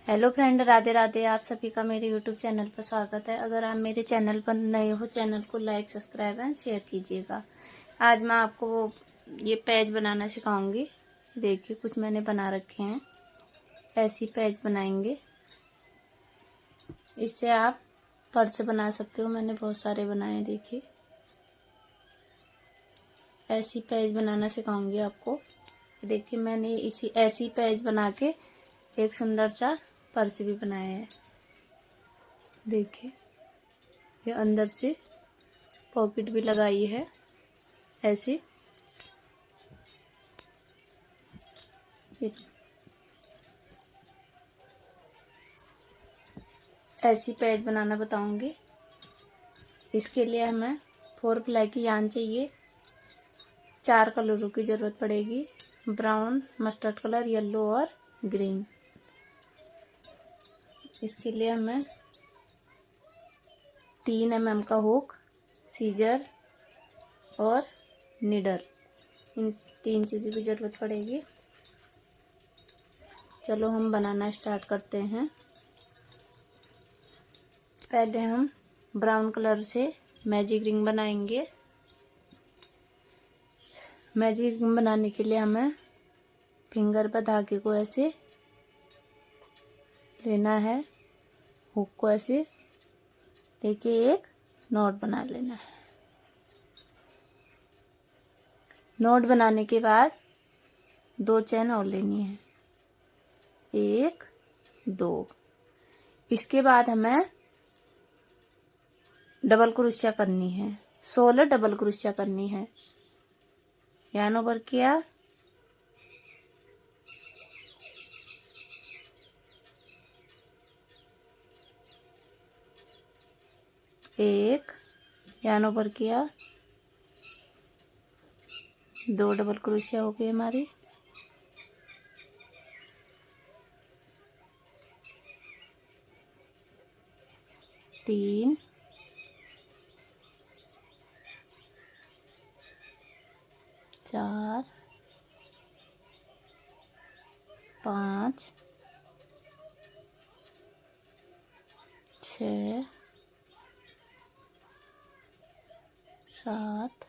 Hello friend, Radhe Radhe. आप सभी का मेरे यूट्यूब चैनल पर स्वागत है। अगर आप मेरे चैनल पर नए हो, चैनल को लाइक, सब्सक्राइब एंड शेयर कीजिएगा। आज मैं आपको ये पैच बनाना सिखाऊंगी। देखिए, कुछ मैंने बना रखे हैं। ऐसी पैच बनाएंगे। इससे आप पर्स बना सकते हो। मैंने बहुत सारे बनाए हैं। देखिए, ऐसी पैच बनाना सिखाऊंगी आपको। देखिए, मैंने ऐसी पैच बना के एक सुंदर सा पर्स भी बनाया है। देखिए, ये अंदर से पॉकेट भी लगाई है। ऐसे ऐसी पैच बनाना बताऊंगी। इसके लिए हमें 4 प्लाई की यान चाहिए। 4 कलरों की ज़रूरत पड़ेगी, ब्राउन, मस्टर्ड कलर, येलो और ग्रीन। इसके लिए हमें 3 mm का हुक, सीजर और नीडल, इन 3 चीज़ों की ज़रूरत पड़ेगी। चलो हम बनाना स्टार्ट करते हैं। पहले हम ब्राउन कलर से मैजिक रिंग बनाएंगे। मैजिक रिंग बनाने के लिए हमें फिंगर पर धागे को ऐसे लेना है, हुक को ऐसे लेके एक नॉट बना लेना है। नॉट बनाने के बाद 2 चैन और लेनी है, 1 2। इसके बाद हमें डबल क्रोशिया करनी है। 16 डबल क्रोशिया करनी है। यान ओवर किया, एक यान ओवर किया, 2 डबल क्रोशिया हो गई हमारी। तीन, 4, 5, 6, 7,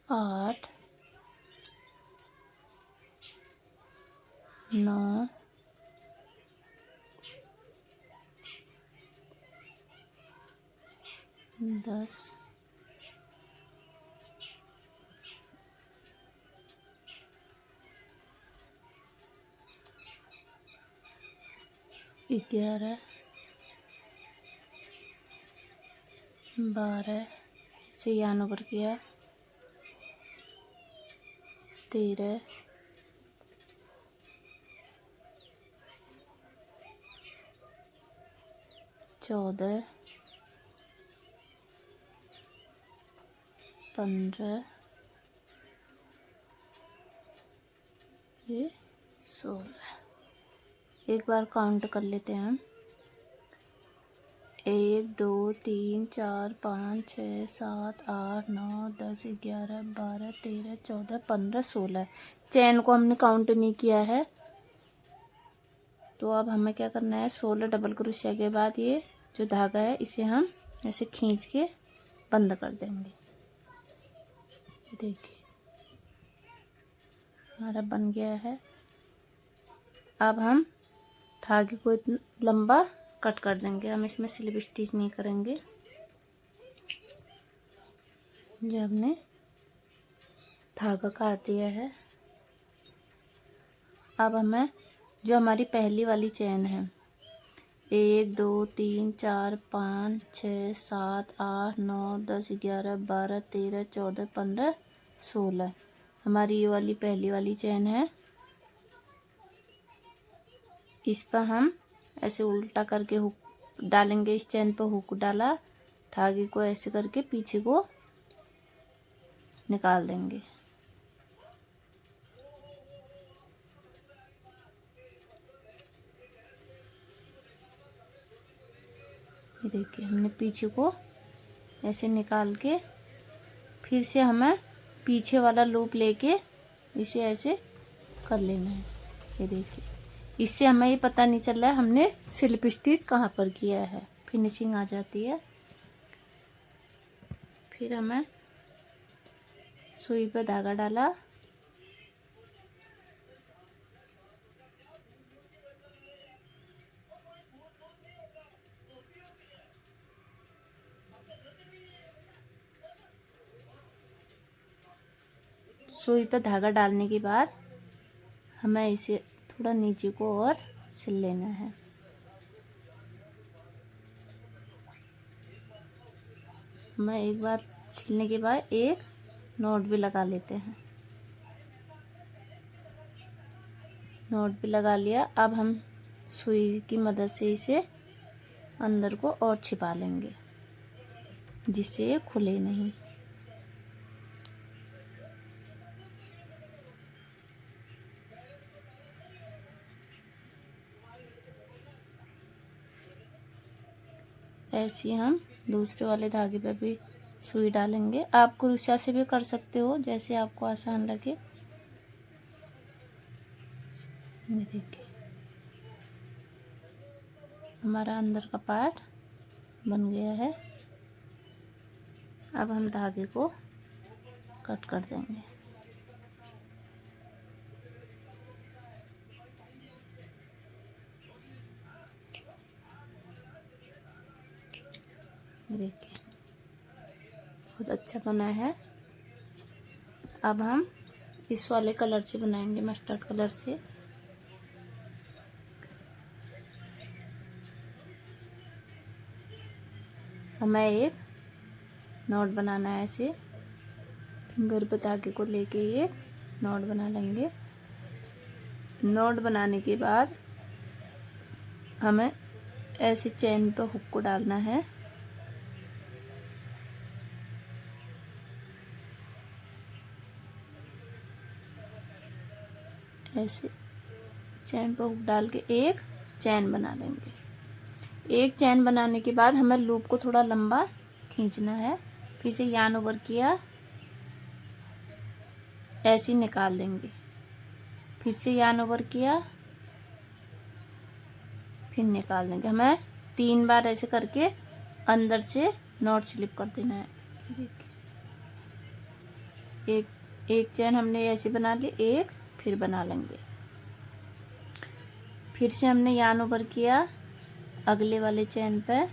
8, 9, 10, 11, 12 से यान ओवर किया, 13, 14, 15, ये 16। एक बार काउंट कर लेते हैं हम। 1 2 3 4 5 6 7 8 9 10 11 12 13 14 15 16। चैन को हमने काउंट नहीं किया है, तो अब हमें क्या करना है, 16 डबल क्रोशिया के बाद ये जो धागा है इसे हम ऐसे खींच के बंद कर देंगे। देखिए, हमारा बन गया है। अब हम धागे को इतना लंबा कट कर देंगे। हम इसमें स्लिप स्टिच नहीं करेंगे। ये हमने धागा काट दिया है। अब हमें जो हमारी पहली वाली चैन है, 1 2 3 4 5 6 7 8 9 10 11 12 13 14 15 16, हमारी ये वाली पहली वाली चैन है। इस पर हम ऐसे उल्टा करके हुक डालेंगे। इस चैन पर हुक डाला, धागे को ऐसे करके पीछे को निकाल देंगे। ये देखिए, हमने पीछे को ऐसे निकाल के फिर से हमें पीछे वाला लूप लेके इसे ऐसे कर लेना है। ये देखिए, इससे हमें ये पता नहीं चल रहा है हमने स्लिप स्टिच कहाँ पर किया है, फिनिशिंग आ जाती है। फिर हमें सुई पे धागा डाला, सुई पे धागा डालने के बाद हमें इसे थोड़ा नीचे को और सिल लेना है। हमें एक बार सिलने के बाद एक नॉट भी लगा लेते हैं। नॉट भी लगा लिया। अब हम सुई की मदद से इसे अंदर को और छिपा लेंगे जिससे ये खुले नहीं। ऐसे ही हम दूसरे वाले धागे पे भी सुई डालेंगे। आप क्रोशा से भी कर सकते हो, जैसे आपको आसान लगे। ये देखिए, हमारा अंदर का पार्ट बन गया है। अब हम धागे को कट कर देंगे। देखिए, बहुत अच्छा बना है। अब हम इस वाले कलर से बनाएंगे, मस्टर्ड कलर से। हमें एक नॉट बनाना है। ऐसे फिंगर पे धागे को लेके एक नॉट बना लेंगे। नॉट बनाने के बाद हमें ऐसे चेन पे हुक को डालना है। ऐसे चेन पे हुक डाल के एक चेन बना लेंगे। एक चेन बनाने के बाद हमें लूप को थोड़ा लंबा खींचना है। फिर से यार्न ओवर किया, ऐसे ही निकाल देंगे। फिर से यार्न ओवर किया, फिर निकाल देंगे। हमें 3 बार ऐसे करके अंदर से नॉट स्लिप कर देना है। एक चेन हमने ऐसे बना ली, एक फिर बना लेंगे। फिर से हमने यार्न ओवर किया, अगले वाले चेन पे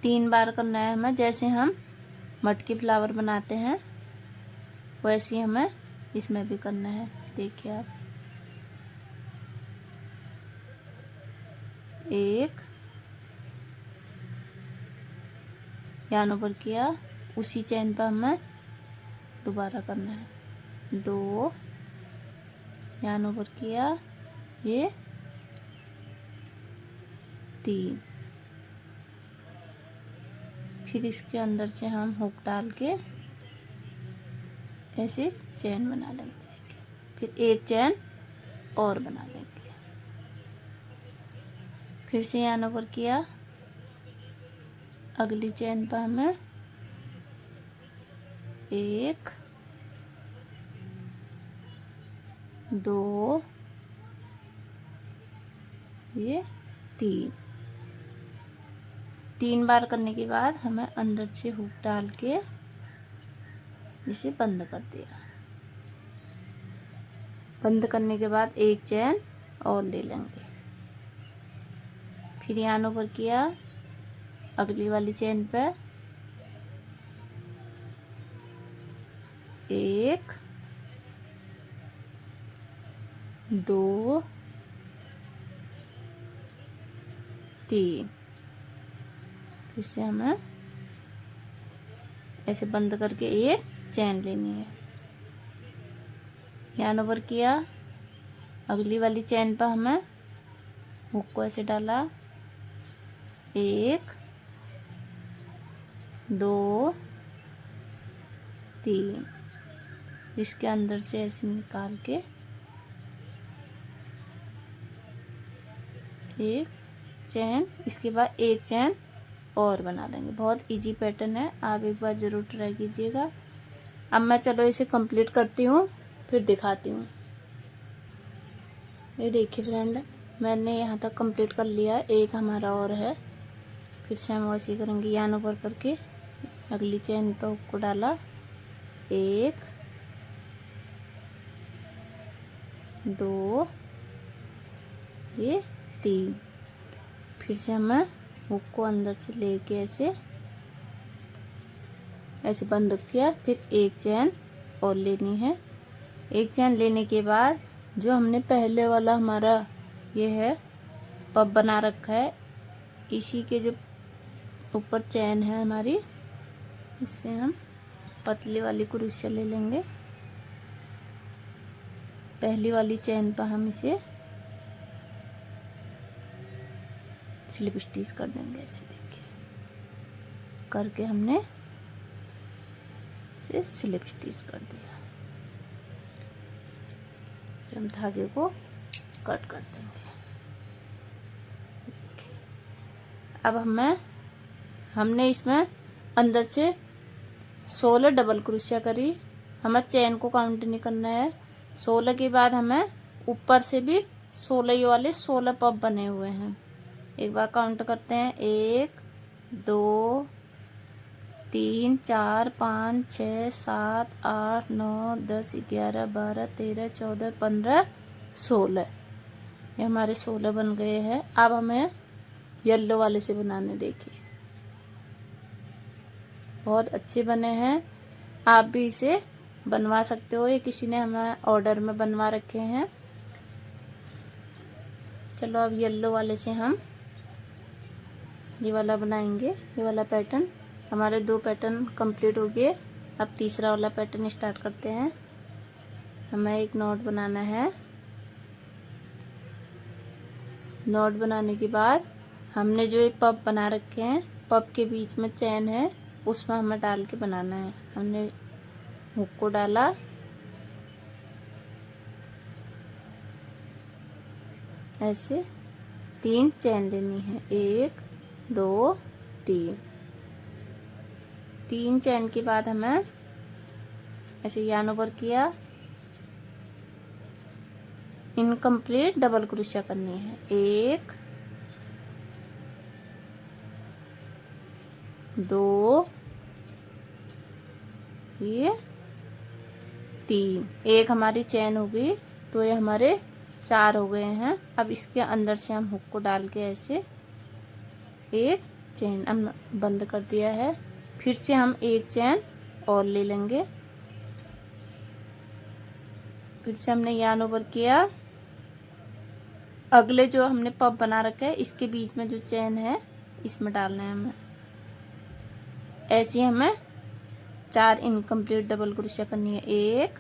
3 बार करना है हमें। जैसे हम मटकी फ्लावर बनाते हैं वैसे ही हमें इसमें भी करना है। देखिए आप, एक यार्न ओवर किया, उसी चेन पर हमें दोबारा करना है। 2 यार्न ओवर किया, ये 3। फिर इसके अंदर से हम हुक डाल के ऐसे चेन बना लेंगे। फिर एक चेन और बना लेंगे। फिर से यार्न ओवर किया, अगली चेन पर हमें 1 2 ये 3 बार करने के बाद हमें अंदर से हुक डाल के इसे बंद कर दिया। बंद करने के बाद एक चेन और ले लेंगे। फिर यार्न ओवर किया, अगली वाली चेन पे 1 2 3। फिर से हमें ऐसे बंद करके एक चेन लेनी है। यार्न ओवर किया, अगली वाली चेन पर हमें हुक को ऐसे डाला, 1 2 3। इसके अंदर से ऐसे निकाल के एक चेन, इसके बाद एक चेन और बना लेंगे। बहुत इजी पैटर्न है, आप एक बार ज़रूर ट्राई कीजिएगा। अब मैं चलो इसे कंप्लीट करती हूँ, फिर दिखाती हूँ। ये देखिए फ्रेंड, मैंने यहाँ तक कंप्लीट कर लिया, एक हमारा और है। फिर से हम वैसे करेंगे, यान ऊपर करके अगली चेन पर हुक को डाला, 1 2 ये 3। फिर से हमें हुक को अंदर से लेके ऐसे ऐसे बंद किया, फिर एक चेन और लेनी है। एक चेन लेने के बाद जो हमने पहले वाला हमारा ये है पब बना रखा है, इसी के जो ऊपर चेन है हमारी, इससे हम पतली वाली क्रोशिया ले लेंगे। पहली वाली चेन पर हम इसे स्लिप स्टिच कर देंगे। ऐसे देखिए करके हमने इसे स्लिप स्टिच कर दिया। हम धागे को कट कर देंगे। अब हमने इसमें अंदर से 16 डबल क्रोशिया करी। हमें चेन को काउंट नहीं करना है। 16 के बाद हमें ऊपर से भी 16 ये वाले 16 पब बने हुए हैं। एक बार काउंट करते हैं, 1 2 3 4 5 6 7 8 9 10 11 12 13 14 15 16। ये हमारे 16 बन गए हैं। अब हमें येलो वाले से बनाने, देखिए बहुत अच्छे बने हैं। आप भी इसे बनवा सकते हो, ये किसी ने हमें ऑर्डर में बनवा रखे हैं। चलो अब येलो वाले से हम ये वाला बनाएंगे। ये वाला पैटर्न हमारे 2 पैटर्न कंप्लीट हो गए। अब तीसरा वाला पैटर्न स्टार्ट करते हैं। हमें एक नॉट बनाना है। नॉट बनाने के बाद हमने जो ये पब बना रखे हैं, पब के बीच में चैन है, उसमें हमें डाल के बनाना है। हमने हुक को डाला, ऐसे 3 चैन लेनी है, 1 2 3। 3 चैन के बाद हमें ऐसे यान ओवर किया, इनकम्प्लीट डबल क्रोशिया करनी है, 1 2 ये 3। एक हमारी चैन हो गई, तो ये हमारे 4 हो गए हैं। अब इसके अंदर से हम हुक को डाल के ऐसे एक चैन हम बंद कर दिया है। फिर से हम एक चैन और ले लेंगे। फिर से हमने यान ओवर किया, अगले जो हमने पब बना रखा है इसके बीच में जो चैन है इसमें डालना है हमें। ऐसे हमें 4 इनकम्प्लीट डबल क्रोशिया करनी है, 1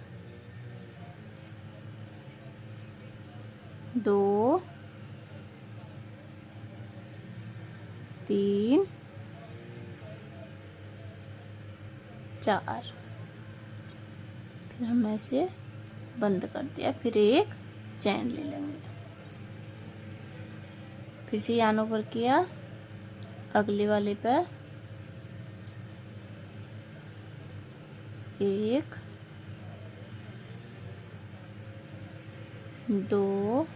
2 3 4। फिर हम ऐसे बंद कर दिया, फिर एक चैन ले लेंगे। फिर से यान ओवर किया, अगले वाले पे 1 2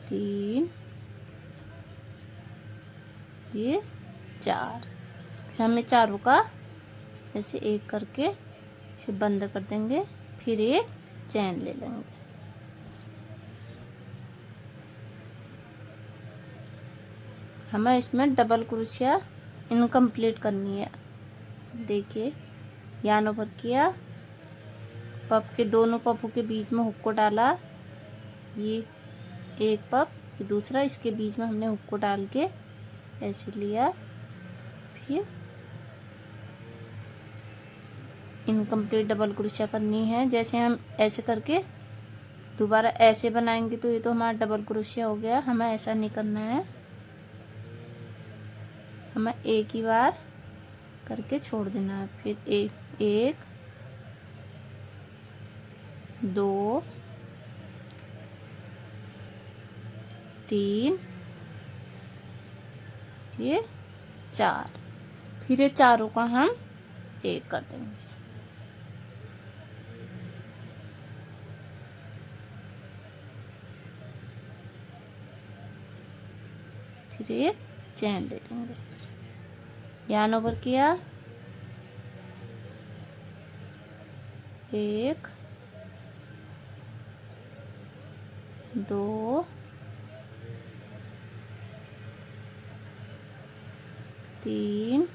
3 ये 4। फिर हमें चारों का ऐसे एक करके इसे बंद कर देंगे, फिर एक चैन ले लेंगे। हमें इसमें डबल क्रोशिया इनकम्प्लीट करनी है। देखिए यान ओवर किया, पप के दोनों पपों के बीच में हुक को डाला, ये एक पप दूसरा, इसके बीच में हमने हुक को डाल के ऐसे लिया। फिर इनकम्प्लीट डबल क्रोशिया करनी है। जैसे हम ऐसे करके दोबारा ऐसे बनाएंगे तो ये तो हमारा डबल क्रोशिया हो गया। हमें ऐसा नहीं करना है, हमें एक ही बार करके छोड़ देना है। फिर एक 2 3 ये 4। फिर ये चारों का हम एक कर देंगे। फिर एक चैन ले लेंगे, यार्न ओवर किया, 1 2 3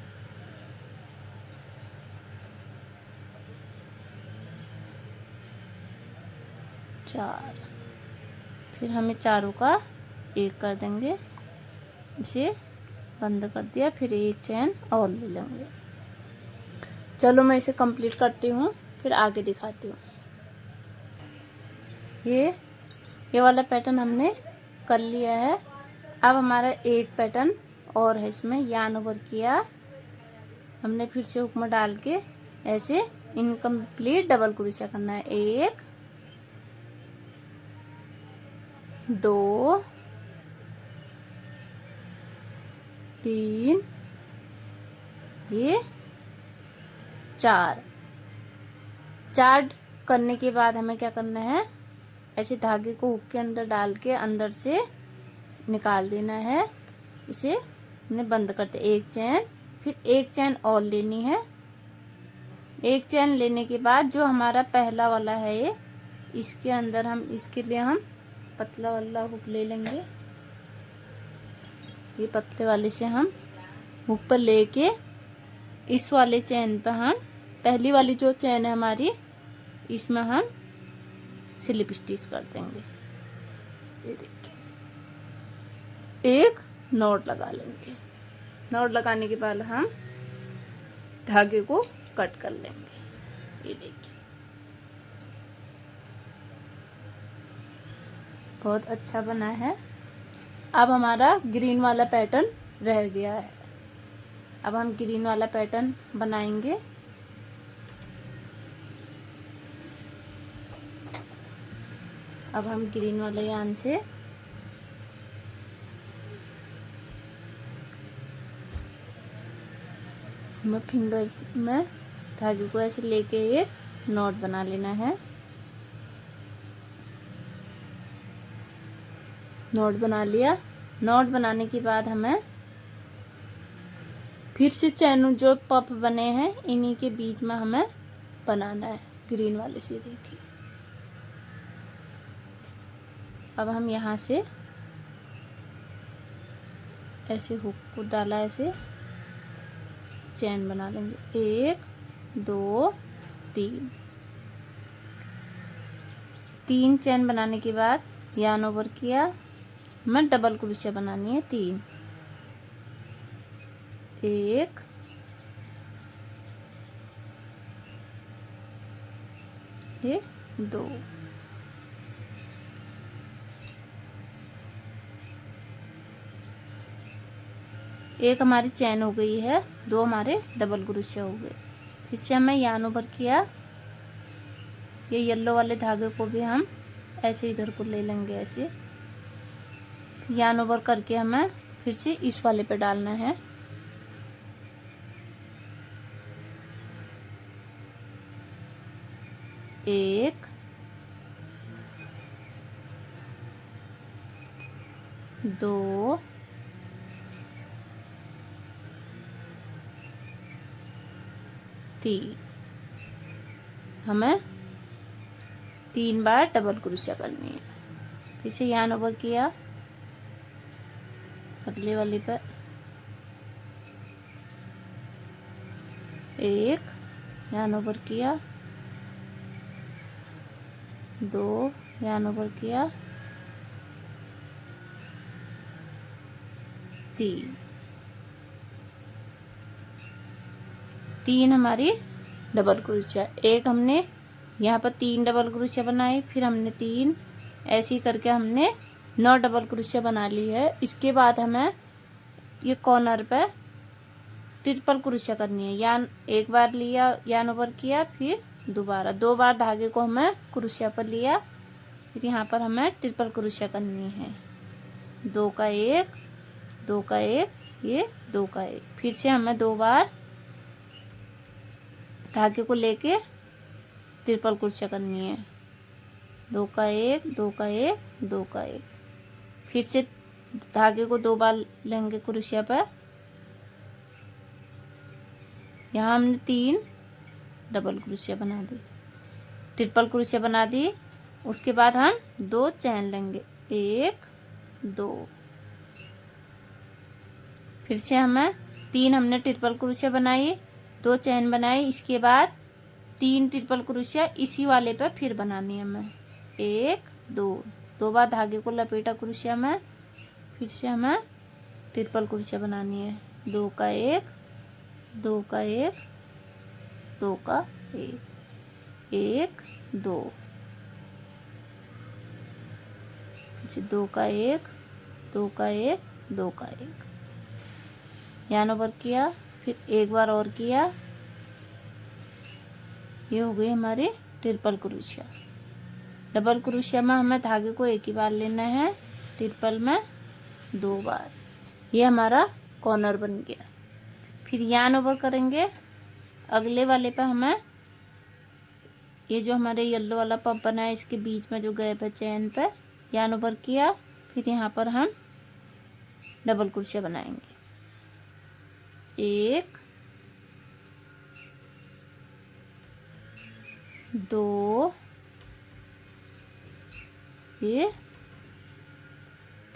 4। फिर हमें चारों का एक कर देंगे, इसे बंद कर दिया, फिर एक चैन और ले लेंगे। चलो मैं इसे कंप्लीट करती हूँ, फिर आगे दिखाती हूँ। ये वाला पैटर्न हमने कर लिया है। अब हमारा एक पैटर्न और है, इसमें यार्न ओवर किया हमने, फिर से हुक में डाल के ऐसे इनकम्प्लीट डबल क्रोशा करना है। 1 2 3 ये 4 करने के बाद हमें क्या करना है, ऐसे धागे को हुक के अंदर डाल के अंदर से निकाल देना है। इसे हमने बंद करते, एक चैन, फिर एक चैन और लेनी है। एक चैन लेने के बाद जो हमारा पहला वाला है ये, इसके अंदर हम इसके लिए हम पतला वाला हुक ले लेंगे। ये पतले वाले से हम हुक पर लेके इस वाले चैन पर हम पहली वाली जो चैन है हमारी, इसमें हम स्लिप स्टिच कर देंगे। ये देखिए, एक नॉट लगा लेंगे। नॉट लगाने के बाद हम धागे को कट कर लेंगे। ये देखिए, बहुत अच्छा बना है। अब हमारा ग्रीन वाला पैटर्न रह गया है। अब हम ग्रीन वाला पैटर्न बनाएंगे। अब हम ग्रीन वाले यार्न से हमें फिंगर्स में धागे को ऐसे लेके एक नॉट बना लेना है। नॉट बना लिया। नॉट बनाने के बाद हमें फिर से चैन जो पफ बने हैं इन्हीं के बीच में हमें बनाना है ग्रीन वाले से। देखिए, अब हम यहाँ से ऐसे हुक को डाला, ऐसे चैन बना लेंगे। 1 2 3 चैन बनाने के बाद यार्न ओवर किया, हमें डबल क्रोशा बनानी है 3। 1 ये 2, एक हमारी चैन हो गई है, 2 हमारे डबल क्रोशा हो गए। फिर से हमें यार्न ओवर किया, ये येलो वाले धागे को भी हम ऐसे इधर को ले लेंगे, ऐसे यार्न ओवर करके हमें फिर से इस वाले पे डालना है। एक 2 3, हमें 3 बार डबल क्रोशा करनी है। फिर से यार्न ओवर किया अगले वाले पर, 1 यार्न ओवर किया, 2 यार्न ओवर किया, 3 हमारी डबल क्रोशा। एक हमने यहाँ पर 3 डबल क्रोशा बनाए, फिर हमने 3 ऐसे ही करके हमने 9 डबल क्रोशा बना ली है। इसके बाद हमें ये कॉर्नर पे ट्रिपल क्रोशा करनी है। यान एक बार लिया, यार्न ओवर किया, फिर दोबारा 2 बार धागे को हमें क्रोशा पर लिया, फिर यहाँ पर हमें ट्रिपल क्रोशा करनी है। 2 का 1, 2 का 1, ये 2 का 1। फिर से हमें 2 बार धागे को लेके ट्रिपल क्रोशा करनी है। 2 का 1, 2 का 1, 2 का 1। फिर से धागे को 2 बार लेंगे क्रोशिया पर। यहाँ हमने 3 डबल क्रोशिया बना दी, ट्रिपल क्रोशिया बना दी। उसके बाद हम 2 चैन लेंगे, 1 2, फिर से हमें 3 हमने ट्रिपल क्रोशिया बनाई, 2 चैन बनाई। इसके बाद 3 ट्रिपल क्रोशिया इसी वाले पे फिर बनानी है हमें, 1 2, 2 बार धागे को लपेटा क्रोशिया में, फिर से हमें ट्रिपल क्रोशिया बनानी है, 2 का 1 2 का 1 2 का 1 1 2, 2 का 1 2 का 1 2 का 1, यहाँ नंबर किया, फिर एक बार और किया। ये हो गई हमारी ट्रिपल क्रोशिया। डबल क्रोशिया में हमें धागे को एक ही बार लेना है, ट्रिपल में 2 बार। ये हमारा कॉर्नर बन गया। फिर यान ओवर करेंगे, अगले वाले पे हमें ये जो हमारे येलो वाला पब बना है इसके बीच में जो गैप है चैन पे, यान ओवर किया। फिर यहाँ पर हम डबल क्रोशिया बनाएंगे, 1 2 ये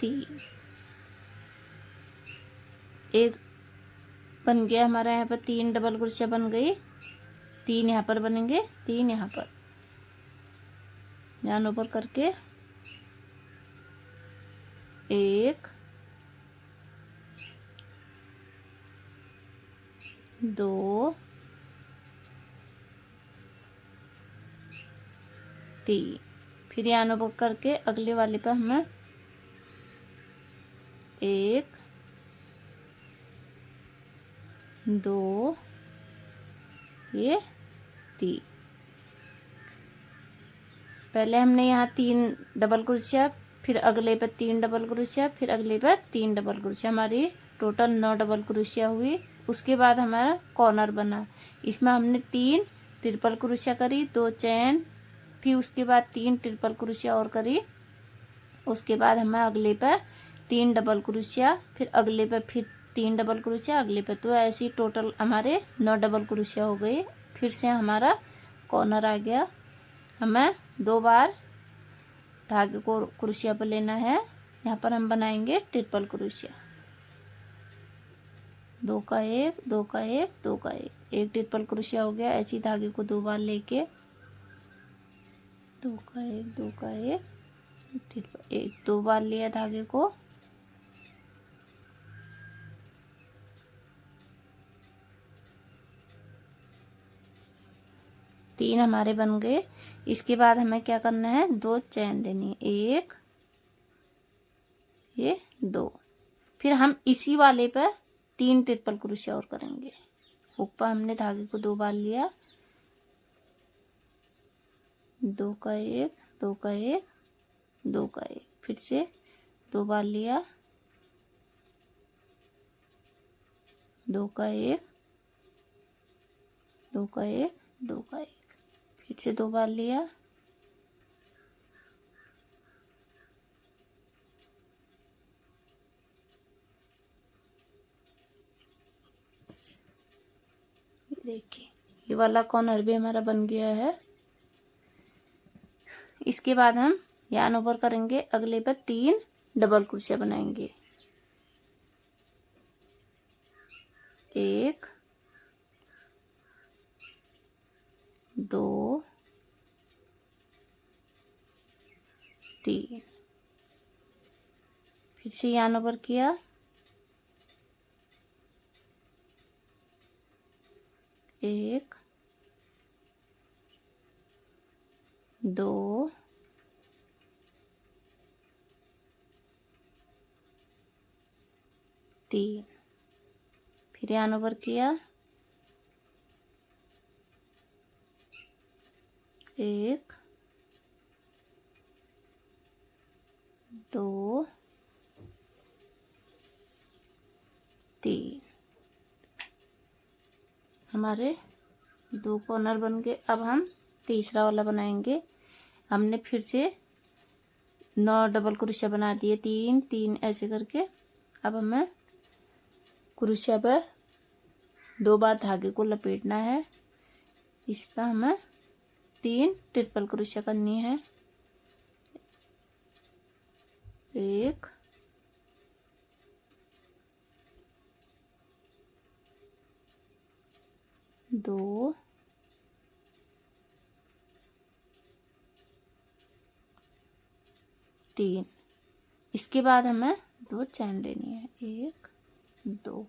3, एक बन गया हमारा। यहाँ पर 3 डबल क्रोशिया बन गई, 3 यहाँ पर बनेंगे, 3 यहाँ पर, यान ऊपर करके 1 2 3, फिर यान ऊपर करके अगले वाले पर हमें 1 2 ये 3। पहले हमने यहाँ 3 डबल क्रोशिया, फिर अगले पर 3 डबल क्रोशिया, फिर अगले पर 3 डबल क्रोशिया, हमारी टोटल 9 डबल क्रोशिया हुई। उसके बाद हमारा कॉर्नर बना, इसमें हमने 3 ट्रिपल क्रोशिया करी, 2 चैन, फिर उसके बाद 3 ट्रिपल क्रोशिया और करी। उसके बाद हमें अगले पर 3 डबल क्रोशिया, फिर अगले पर फिर 3 डबल क्रोशिया, अगले पर, तो ऐसे ही टोटल हमारे 9 डबल क्रोशिया हो गई। फिर से हमारा कॉर्नर आ गया। हमें 2 बार धागे को क्रोशिया पर लेना है, यहाँ पर हम बनाएंगे ट्रिपल क्रोशिया, 2 का 1 2 का 1 2 का 1, एक ट्रिपल क्रोशिया हो गया। ऐसे ही धागे को 2 बार लेके 2 का 1 2 का 1 ट्रिपल, 1 2 बार लिया धागे को, तीन हमारे बन गए। इसके बाद हमें क्या करना है, 2 चैन लेनी है, 1 ये 2, फिर हम इसी वाले पर 3 ट्रिपल क्रोशिया और करेंगे। ऊपर हमने धागे को 2 बार लिया, 2 का 1 2 का 1 2 का 1, फिर से 2 बार लिया, 2 का 1 2 का 1 2 का 1, फिर से 2 बार लिया, देखिए ये वाला कॉर्नर भी हमारा बन गया है। इसके बाद हम यान ओवर करेंगे, अगले पर 3 डबल क्रोशिया बनाएंगे, 1 2 3, फिर से यान ओवर किया, 1 2 3, फिर यान ओवर किया, 1 2 3, हमारे 2 कॉर्नर बन गए। अब हम तीसरा वाला बनाएंगे। हमने फिर से 9 डबल क्रोशिया बना दिए, 3 3 ऐसे करके। अब हमें क्रोशिया पर 2 बार धागे को लपेटना है। इस पर हमें 3 ट्रिपल क्रोशिया करनी है। 1 2 3। इसके बाद हमें 2 चैन लेनी है, 1 2।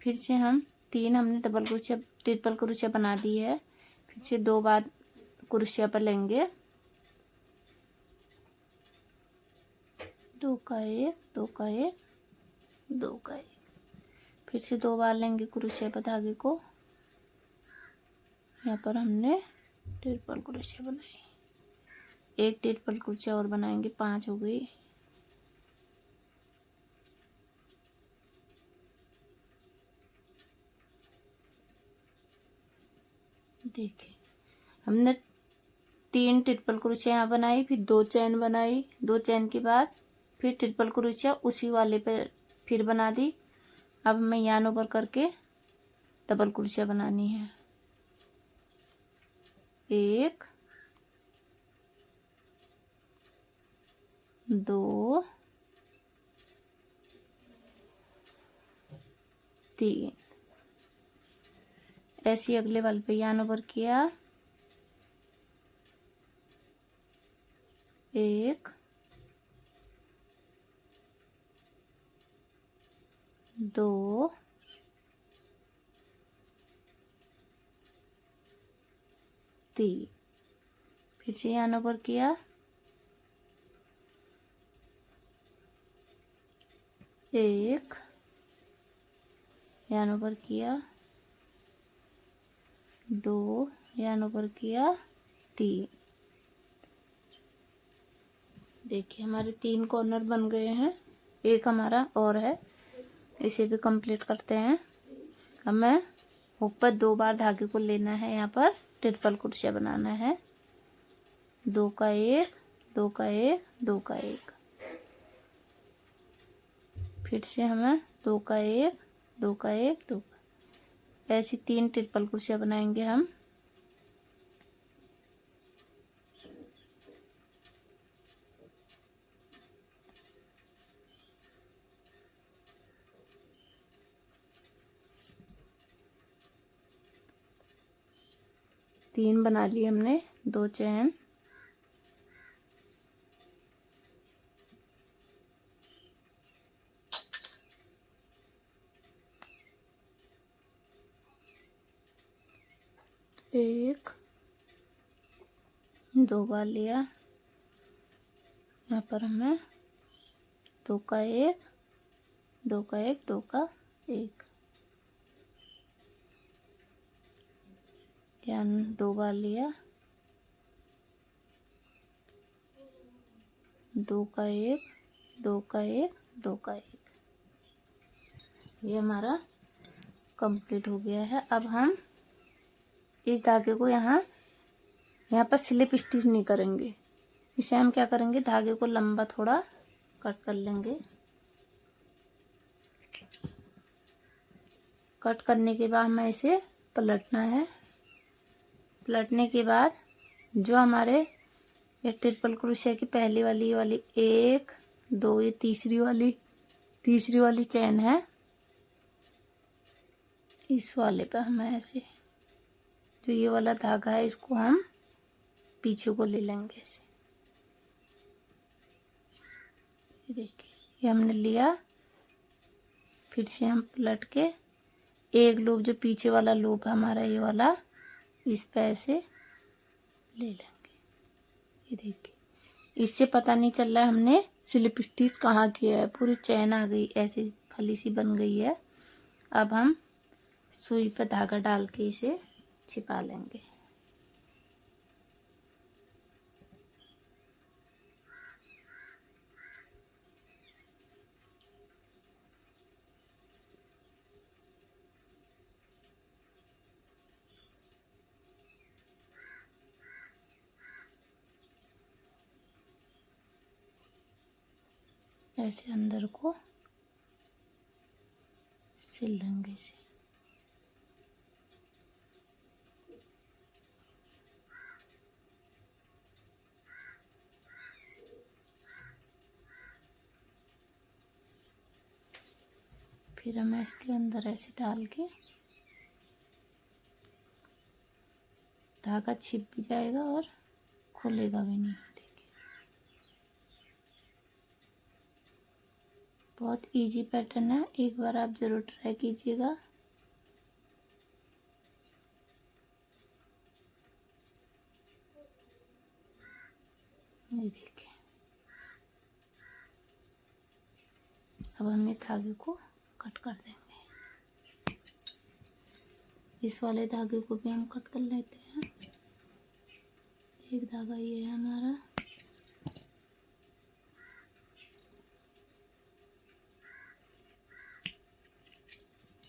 फिर से हम 3 हमने डबल क्रोशिया ट्रिपल क्रोशिया बना दी है। फिर से 2 बार क्रोशिया पर लेंगे, 2 का 1 2 का 1 2 का 1। फिर से 2 बार लेंगे क्रोशिया पर धागे को। यहाँ पर हमने ट्रिपल क्रोशिया बनाई, 1 ट्रिपल क्रोशिया और बनाएंगे, 5 हो गई। देखिए हमने 3 ट्रिपल क्रोशिया यहाँ बनाई, फिर 2 चैन बनाई, 2 चैन के बाद फिर ट्रिपल क्रोशिया उसी वाले पे फिर बना दी। अब हमें यान ओवर करके डबल क्रोशिया बनानी है, 1 2 3। ऐसे ही अगले वाले पे यान ओवर किया, 1 2 3। फिर से यान ओवर किया, 1 यान ओवर किया, 2 यान ओवर किया, 3। देखिए हमारे 3 कॉर्नर बन गए हैं, एक हमारा और है, इसे भी कंप्लीट करते हैं। हमें ऊपर 2 बार धागे को लेना है, यहाँ पर ट्रिपल क्रोशिया बनाना है, 2 का 1 2 का 1 2 का 1। फिर से हमें 2 का 1 2 का 1 2 का, ऐसी 3 ट्रिपल क्रोशिया बनाएंगे हम। तीन बना लिए हमने, 2 चैन, एक 2 बार लिया। यहाँ पर हमें 2 का 1 2 का 1 2 का 1, ध्यान 2 बार लिया, 2 का 1 2 का 1 2 का 1। ये हमारा कंप्लीट हो गया है। अब हम इस धागे को यहाँ पर स्लिप स्टिच नहीं करेंगे, इसे हम क्या करेंगे, धागे को लंबा थोड़ा कट कर लेंगे। कट करने के बाद हमें इसे पलटना है। पलटने के बाद जो हमारे ये ट्रिपल क्रोशिया की पहली वाली 1 2, ये तीसरी वाली चैन है, इस वाले पे हमें ऐसे जो ये वाला धागा है इसको हम पीछे को ले लेंगे ऐसे। ये देखिए ये हमने लिया, फिर से हम पलट के एक लूप जो पीछे वाला लूप है हमारा ये वाला, इस पे ऐसे ले लेंगे। ये देखिए इससे पता नहीं चल रहा है हमने स्लिप स्टिच कहाँ किया है, पूरी चैन आ गई, ऐसे फली सी बन गई है। अब हम सुई पे धागा डाल के इसे छिपा लेंगे। ऐसे अंदर को सिल लेंगे इसे। फिर हम इसके अंदर ऐसे डाल के धागा छिप भी जाएगा और खुलेगा भी नहीं। देखिए बहुत इजी पैटर्न है, एक बार आप ज़रूर ट्राई कीजिएगा। ये देखिए, अब हम ये धागे को कट कर देंगे। इस वाले धागे को भी हम कट कर लेते हैं। एक धागा ये है हमारा,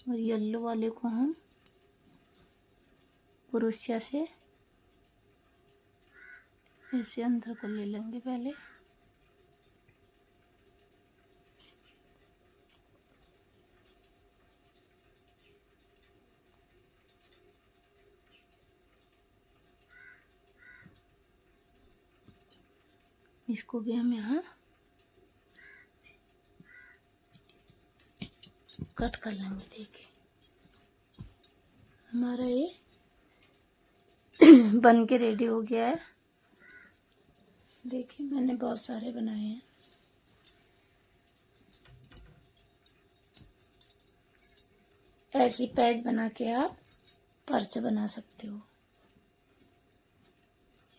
और येलो वाले को हम क्रोशिया से ऐसे अंदर को ले लेंगे पहले। इसको भी हम यहाँ कट कर लेंगे। देखिए हमारा ये बन के रेडी हो गया है। देखिए मैंने बहुत सारे बनाए हैं। ऐसी पैच बना के आप पर्स बना सकते हो।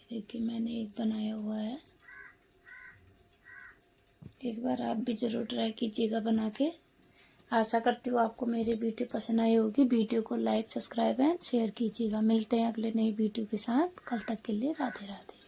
देखिए मैंने एक बनाया हुआ है, एक बार आप भी ज़रूर ट्राई कीजिएगा बना के। आशा करती हूँ आपको मेरी वीडियो पसंद आई होगी। वीडियो को लाइक, सब्सक्राइब एंड शेयर कीजिएगा। मिलते हैं अगले नई वीडियो के साथ। कल तक के लिए राधे राधे।